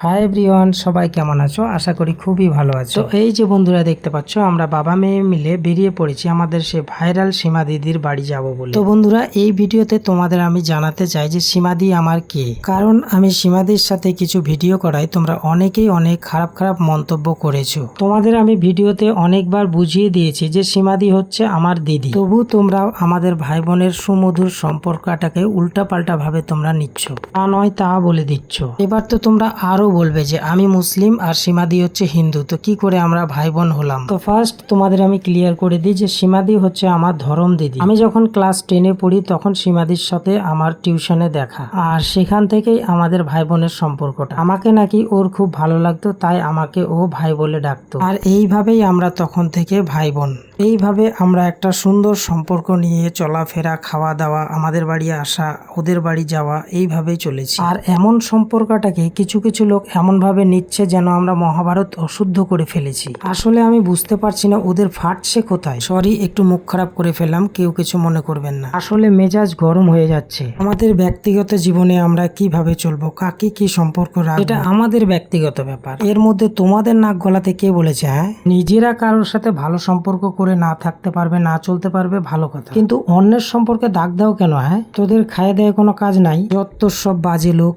Hi everyone, সবাই কেমন আছো? আশা করি খুবই ভালো আছো। তো এই যে বন্ধুরা দেখতে পাচ্ছ, আমরা বাবা মেয়ে মিলে বেরিয়ে পড়েছি আমাদের সে ভাইরাল সীমা দিদির বাড়ি যাব বলে। তো বন্ধুরা, এই ভিডিওতে তোমাদের আমি জানাতে চাই যে সীমাদি আমার কে, কারণ আমি সীমাদির সাথে কিছু ভিডিও করাই তোমরা অনেকেই অনেক খারাপ খারাপ মন্তব্য করেছো। তোমাদের আমি ভিডিওতে অনেকবার বুঝিয়ে দিয়েছি যে সীমাদি হচ্ছে আমার দিদি, তবু তোমরা আমাদের ভাই বোনের সুমধুর সম্পর্কটাকে উল্টাপাল্টা ভাবে তোমরা নিচ্ছ। তা নয় তা বলে দিচ্ছ। এবার তো তোমরা আরো বলবে যে আমি মুসলিম আর সীমাদি হচ্ছে হিন্দু, তো কি করে আমরা ভাই বোন হলাম? তো ফার্স্ট তোমাদের আমি ক্লিয়ার করে দিই যে সীমাদি হচ্ছে আমার ধরম দিদি। আমি যখন ক্লাস 10-এ পড়ি তখন সীমাদির সাথে আমার টিউশনে দেখা, আর সেখান থেকেই আমাদের ভাই বোনের সম্পর্কটা। আমাকে নাকি ওর খুব ভালো লাগতো, তাই আমাকে ও ভাই বলে ডাকতো, আর এইভাবেই আমরা তখন থেকে ভাই বোন। এইভাবে আমরা একটা সুন্দর সম্পর্ক নিয়ে চলাফেরা, খাওয়া দাওয়া, আমাদের বাড়ি আসা, ওদের বাড়ি যাওয়া, এইভাবেই চলেছি। আর এমন সম্পর্কটাকে কিছু কিছু লোক এমন ভাবে নিচ্ছে যেন আমরা মহাভারত অশুদ্ধ করে ফেলেছি। আসলে আমি বুঝতে পারছি না ওদের ফাটছে কোথায়। সরি, একটু মুখ খারাপ করে ফেললাম, কেউ কিছু মনে করবেন না। আসলে মেজাজ গরম হয়ে যাচ্ছে। আমাদের ব্যক্তিগত জীবনে আমরা কিভাবে চলবো, কাকে কি সম্পর্ক রাখবো, এটা আমাদের ব্যক্তিগত ব্যাপার। এর মধ্যে তোমাদের নাক গলাতে কে বলেছে? হ্যাঁ, নিজেরা কারোর সাথে ভালো সম্পর্ক করে না থাকতে পারবে, না চলতে পারবে, ভালো কথা, কিন্তু অন্যের সম্পর্কে দাগ দাও কেন? হ্যাঁ, তোদের খায় দেয় কোনো কাজ নাই? যত সব বাজে লোক।